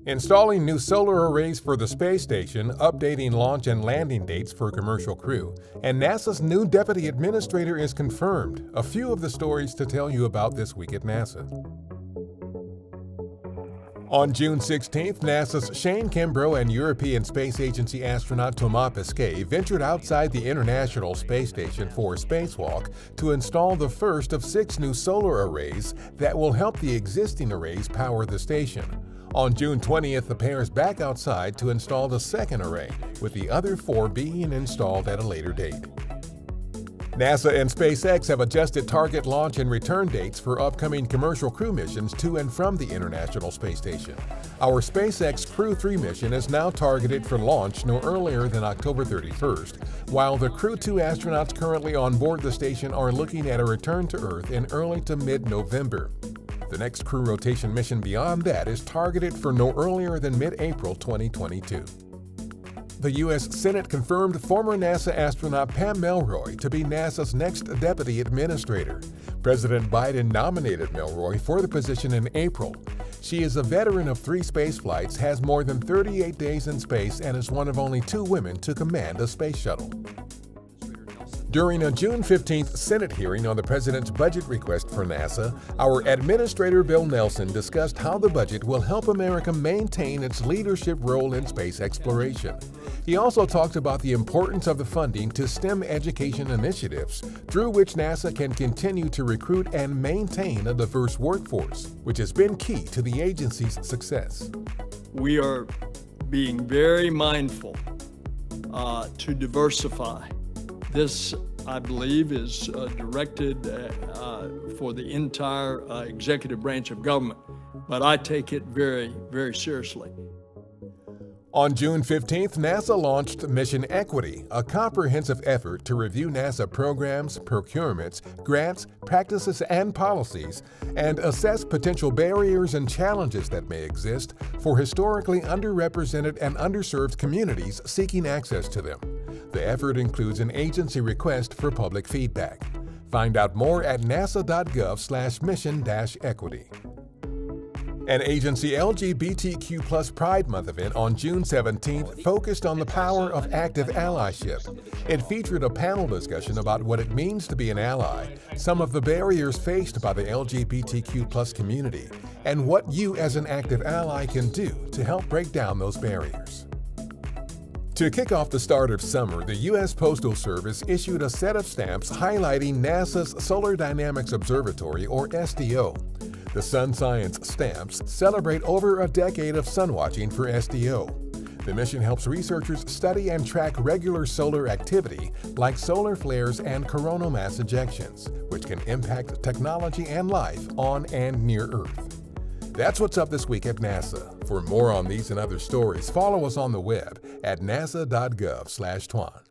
Installing new solar arrays for the space station, updating launch and landing dates for commercial crew, and NASA's new deputy administrator is confirmed. A few of the stories to tell you about this week at NASA. On June 16th, NASA's Shane Kimbrough and European Space Agency astronaut Thomas Pesquet ventured outside the International Space Station for a spacewalk to install the first of 6 new solar arrays that will help the existing arrays power the station. On June 20th, the pair is back outside to install the second array, with the other 4 being installed at a later date. NASA and SpaceX have adjusted target launch and return dates for upcoming commercial crew missions to and from the International Space Station. Our SpaceX Crew 3 mission is now targeted for launch no earlier than October 31st, while the Crew 2 astronauts currently on board the station are looking at a return to Earth in early to mid-November. The next crew rotation mission beyond that is targeted for no earlier than mid-April 2022. The U.S. Senate confirmed former NASA astronaut Pam Melroy to be NASA's next deputy administrator. President Biden nominated Melroy for the position in April. She is a veteran of 3 space flights, has more than 38 days in space, and is one of only 2 women to command a space shuttle. During a June 15th Senate hearing on the President's budget request for NASA, our Administrator Bill Nelson discussed how the budget will help America maintain its leadership role in space exploration. He also talked about the importance of the funding to STEM education initiatives, through which NASA can continue to recruit and maintain a diverse workforce, which has been key to the agency's success. We are being very mindful to diversify. This, I believe, is directed for the entire executive branch of government, but I take it very, very seriously. On June 15th, NASA launched Mission Equity, a comprehensive effort to review NASA programs, procurements, grants, practices, and policies, and assess potential barriers and challenges that may exist for historically underrepresented and underserved communities seeking access to them. The effort includes an agency request for public feedback. Find out more at nasa.gov/mission-equity. An agency LGBTQ+ Pride Month event on June 17th focused on the power of active allyship. It featured a panel discussion about what it means to be an ally, some of the barriers faced by the LGBTQ+ community, and what you as an active ally can do to help break down those barriers. To kick off the start of summer, the U.S. Postal Service issued a set of stamps highlighting NASA's Solar Dynamics Observatory, or SDO. The Sun Science stamps celebrate over a decade of sun watching for SDO. The mission helps researchers study and track regular solar activity like solar flares and coronal mass ejections, which can impact technology and life on and near Earth. That's what's up this week at NASA. For more on these and other stories, follow us on the web at nasa.gov/twan.